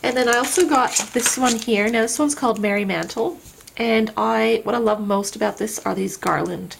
And then I also got this one here. Now this one's called Merry Mantle. And what I love most about this are these garland.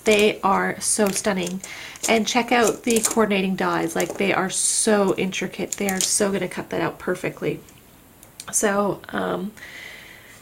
They are so stunning. And check out the coordinating dies. Like, they are so intricate. They are so going to cut that out perfectly. So,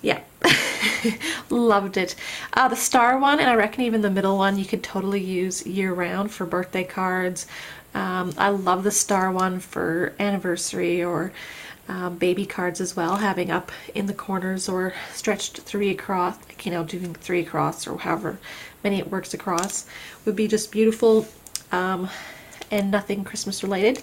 yeah. Loved it. The star one, and I reckon even the middle one, you could totally use year-round for birthday cards. I love the star one for anniversary or baby cards as well, having up in the corners or stretched 3 across, like, you know, doing 3 across or however many it works across would be just beautiful, and nothing Christmas related.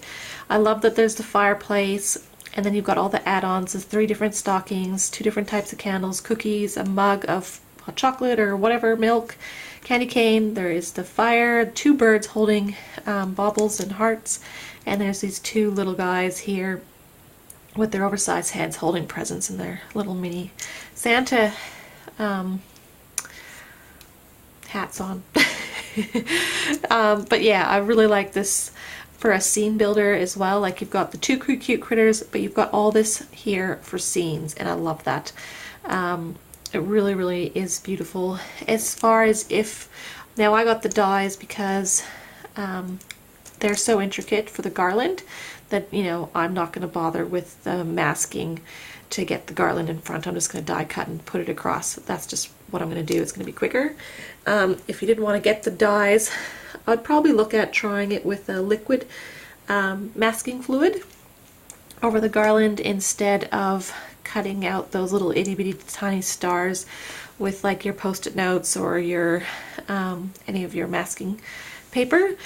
I love that there's the fireplace, and then you've got all the add-ons. There's 3 different stockings, 2 different types of candles, cookies, a mug of hot chocolate or whatever, milk, candy cane. There is the fire, 2 birds holding baubles and hearts, and there's these 2 little guys here with their oversized heads holding presents in their little mini Santa hats on. But yeah, I really like this for a scene builder as well. Like, you've got the 2 cute critters, but you've got all this here for scenes, and I love that. It really, really is beautiful. As far as now I got the dies because they're so intricate for the garland that, you know, I'm not going to bother with the masking to get the garland in front. I'm just going to die cut and put it across. That's just what I'm going to do. It's going to be quicker. If you didn't want to get the dies, I'd probably look at trying it with a liquid masking fluid over the garland instead of cutting out those little itty bitty tiny stars with like your post-it notes or your any of your masking paper.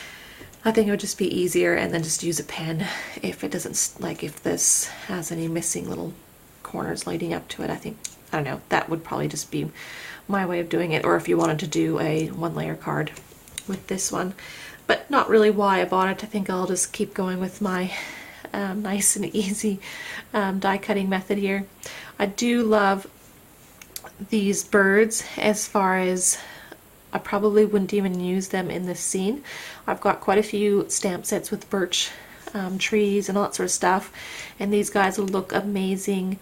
I think it would just be easier, and then just use a pen if it doesn't, like, if this has any missing little corners leading up to it. I don't know, that would probably just be my way of doing it, or if you wanted to do a 1-layer card with this one. But not really why I bought it. I think I'll just keep going with my nice and easy die cutting method here. I do love these birds, as far as I probably wouldn't even use them in this scene. I've got quite a few stamp sets with birch trees and all that sort of stuff, and these guys will look amazing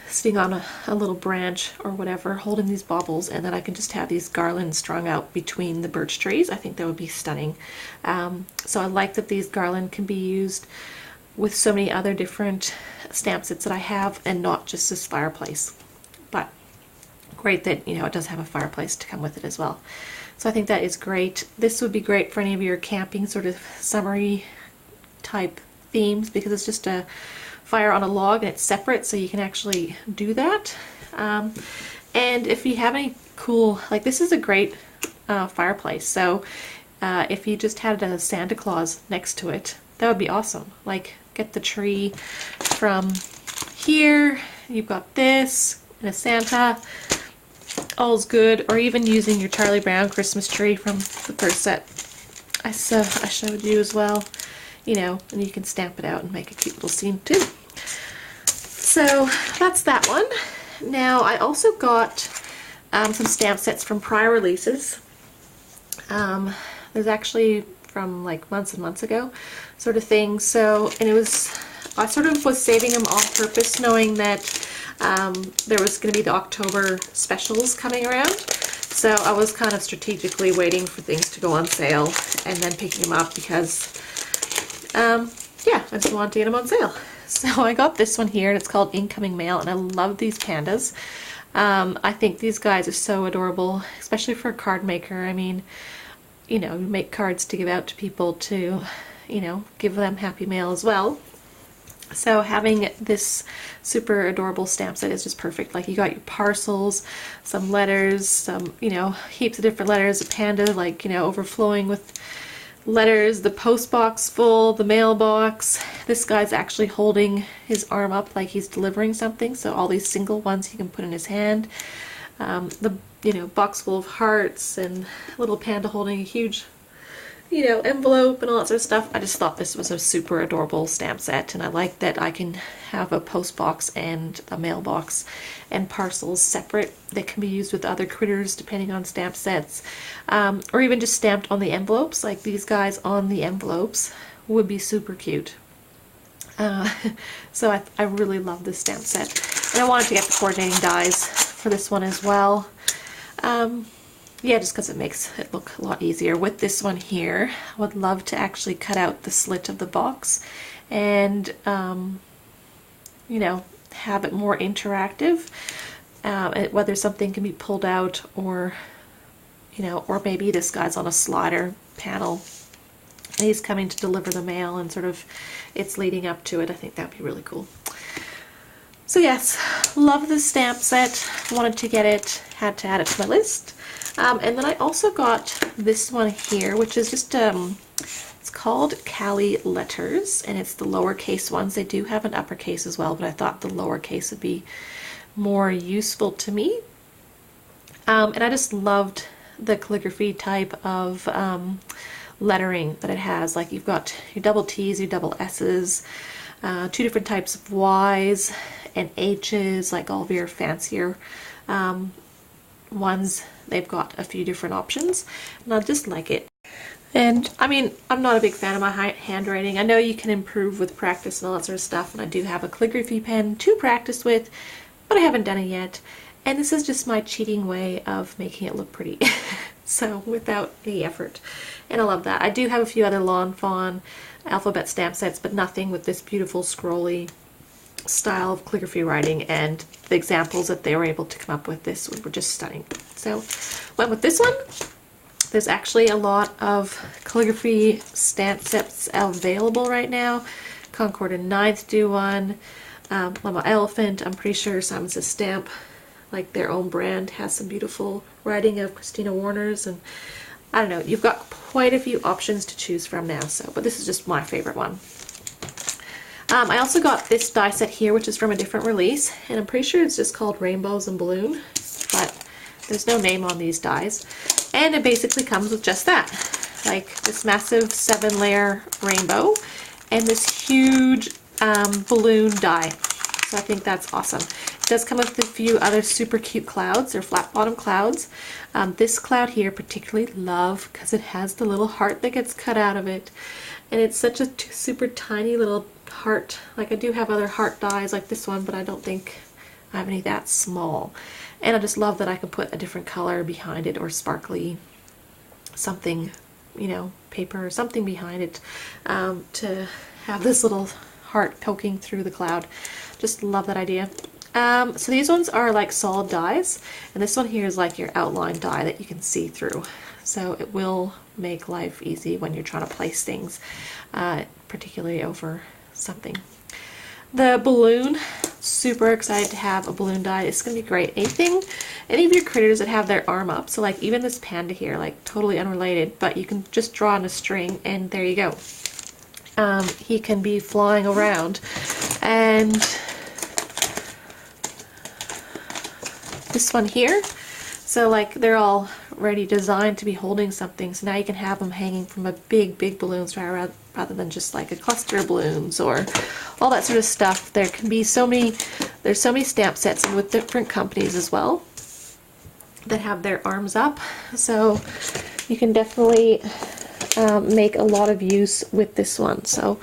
sitting on a little branch or whatever, holding these baubles, and then I can just have these garlands strung out between the birch trees. I think that would be stunning. So I like that these garland can be used with so many other different stamp sets that I have, and not just this fireplace. But great that, you know, it does have a fireplace to come with it as well. So I think that is great. This would be great for any of your camping sort of summery type themes, because it's just a fire on a log and it's separate, so you can actually do that. And if you have any cool, like, this is a great fireplace, so if you just had a Santa Claus next to it, that would be awesome. Like, get the tree from here, you've got this and a Santa, all's good. Or even using your Charlie Brown Christmas tree from the first set I showed you as well, you know, and you can stamp it out and make a cute little scene too. So that's that one. Now I also got some stamp sets from prior releases. There's actually from like months and months ago sort of thing. So, and I sort of was saving them on purpose, knowing that there was going to be the October specials coming around. So I was kind of strategically waiting for things to go on sale and then picking them up, because yeah, I just wanted to get them on sale. So I got this one here, and it's called Incoming Mail, and I love these pandas. I think these guys are so adorable, especially for a card maker. I mean, you know, you make cards to give out to people to, you know, give them happy mail as well. So having this super adorable stamp set is just perfect. Like, you got your parcels, some letters, some, you know, heaps of different letters, a panda, like, you know, overflowing with letters, the post box full, the mailbox. This guy's actually holding his arm up like he's delivering something, so all these single ones he can put in his hand. The, you know, box full of hearts, and a little panda holding a huge, you know, envelope and all that sort of stuff. I just thought this was a super adorable stamp set, and I like that I can have a post box and a mailbox and parcels separate that can be used with other critters depending on stamp sets, or even just stamped on the envelopes. Like, these guys on the envelopes would be super cute. Uh, so I really love this stamp set. And I wanted to get the coordinating dies for this one as well. Yeah, just because it makes it look a lot easier. With this one here, I would love to actually cut out the slit of the box and, you know, have it more interactive. Whether something can be pulled out or, you know, or maybe this guy's on a slider panel and he's coming to deliver the mail and sort of it's leading up to it. I think that'd be really cool. So yes, love this stamp set. Wanted to get it, had to add it to my list. And then I also got this one here, which is just, it's called Cali Letters, and it's the lowercase ones. They do have an uppercase as well, but I thought the lowercase would be more useful to me. And I just loved the calligraphy type of lettering that it has. Like you've got your double T's, your double S's, two different types of Y's and H's, like all of your fancier ones. They've got a few different options, and I just like it. And I mean, I'm not a big fan of my handwriting. I know you can improve with practice and all that sort of stuff, and I do have a calligraphy pen to practice with, but I haven't done it yet. And this is just my cheating way of making it look pretty. So without any effort. And I love that. I do have a few other Lawn Fawn alphabet stamp sets, but nothing with this beautiful scrolly style of calligraphy writing, and the examples that they were able to come up with this were just stunning. So went with this one. There's actually a lot of calligraphy stamp sets available right now. Concord and Ninth do one. Mama Elephant, I'm pretty sure Simon Says Stamp, like their own brand, has some beautiful writing of Christina Warner's, and I don't know, you've got quite a few options to choose from now, so, but this is just my favorite one. I also got this die set here, which is from a different release, and I'm pretty sure it's just called Rainbows and Balloon, but there's no name on these dies. And it basically comes with just that, like this massive 7-layer rainbow and this huge balloon die. So I think that's awesome. It does come with a few other super cute clouds. They're flat bottom clouds. This cloud here particularly love because it has the little heart that gets cut out of it. And it's such a super tiny little heart. Like I do have other heart dies like this one, but I don't think I have any that small. And I just love that I can put a different color behind it, or sparkly something, you know, paper or something behind it, to have this little heart poking through the cloud. Just love that idea. So these ones are like solid dies, and this one here is like your outline die that you can see through. So it will make life easy when you're trying to place things, particularly over something. The balloon, super excited to have a balloon die. It's gonna be great. Any of your critters that have their arm up, so like even this panda here, like totally unrelated, but you can just draw on a string and there you go. He can be flying around, and this one here, so like they're all already designed to be holding something, so now you can have them hanging from a big balloon rather than just like a cluster of balloons or all that sort of stuff. There can be there's so many stamp sets, and with different companies as well, that have their arms up, so you can definitely make a lot of use with this one. So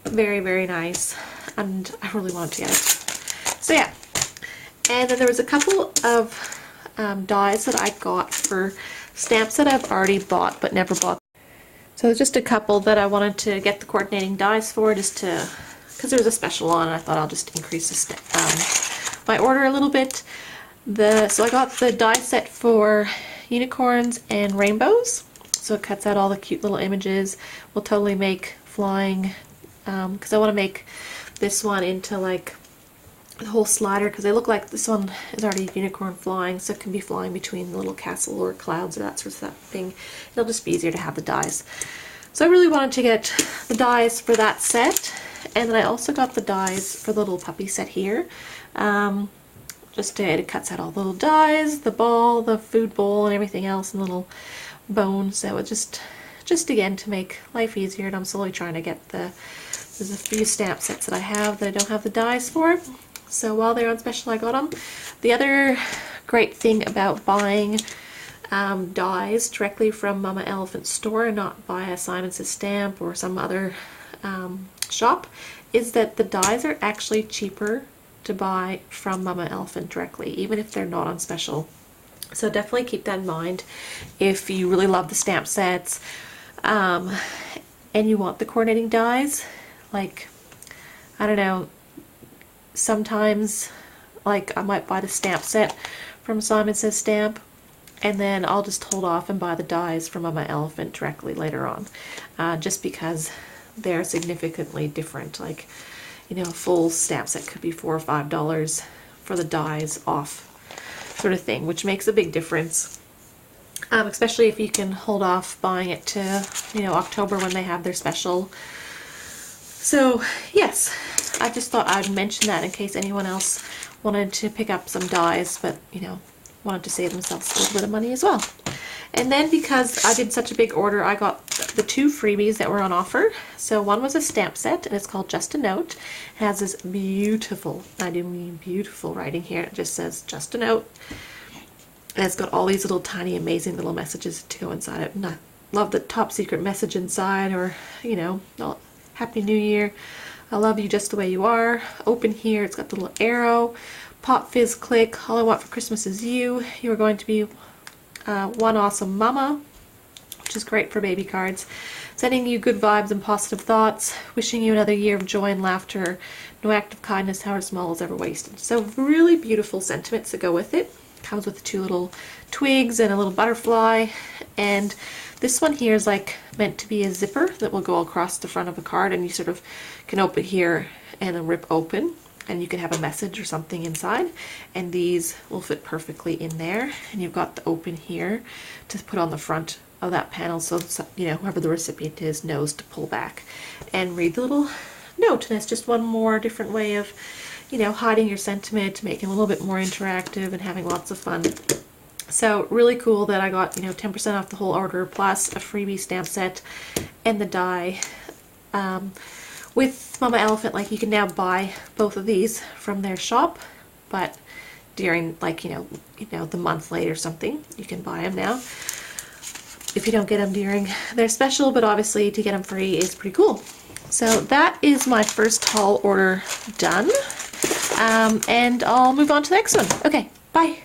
very nice, and I really want to get it. So yeah, and then there was a couple of dies that I got for stamps that I've already bought but never bought. So there's just a couple that I wanted to get the coordinating dies for, just to, because there was a special on, and I thought I'll just increase my order a little bit. So I got the die set for unicorns and rainbows. So it cuts out all the cute little images. We'll totally make flying, because I want to make this one into like the whole slider, because they look like this one is already unicorn flying, so it can be flying between the little castle or clouds or that sort of thing. It'll just be easier to have the dies. So I really wanted to get the dies for that set, and then I also got the dies for the little puppy set here. It cuts out all the little dies, the ball, the food bowl, and everything else, and the little bone. So it just again to make life easier, and I'm slowly trying to get there's a few stamp sets that I have that I don't have the dies for. So while they're on special, I got them. The other great thing about buying dies directly from Mama Elephant's store and not via Simon Says Stamp or some other shop is that the dies are actually cheaper to buy from Mama Elephant directly, even if they're not on special. So definitely keep that in mind if you really love the stamp sets, and you want the coordinating dies. Like, I don't know, sometimes like I might buy the stamp set from Simon Says Stamp, and then I'll just hold off and buy the dies from Mama Elephant directly later on, just because they're significantly different. Like, you know, a full stamp set could be $4 or $5 for the dies off, sort of thing, which makes a big difference. Especially if you can hold off buying it to, you know, October when they have their special. So yes, I just thought I'd mention that in case anyone else wanted to pick up some dies, but, you know, wanted to save themselves a little bit of money as well. And then because I did such a big order, I got the 2 freebies that were on offer. So one was a stamp set, and it's called Just a Note. It has this beautiful, I do mean beautiful writing here. It just says Just a Note. And it's got all these little tiny amazing little messages to go inside it. And I love the top secret message inside, or, you know, Happy New Year. I love you just the way you are. Open here. It's got the little arrow. Pop, fizz, click. All I want for Christmas is you. You are going to be one awesome mama, which is great for baby cards. Sending you good vibes and positive thoughts. Wishing you another year of joy and laughter. No act of kindness, however small, is ever wasted. So really beautiful sentiments that go with it. Comes with 2 little twigs and a little butterfly, and this one here is like meant to be a zipper that will go across the front of a card, and you sort of can open here and then rip open, and you can have a message or something inside, and these will fit perfectly in there. And you've got the open here to put on the front of that panel, so you know, whoever the recipient is knows to pull back and read the little note. And it's just one more different way of, you know, hiding your sentiment, making it a little bit more interactive and having lots of fun. So really cool that I got, you know, 10% off the whole order, plus a freebie stamp set and the die. With Mama Elephant, like, you can now buy both of these from their shop, but during, like, you know, the month late or something, you can buy them now if you don't get them during their special, but obviously to get them free is pretty cool. So that is my first haul order done. And I'll move on to the next one. Okay, bye.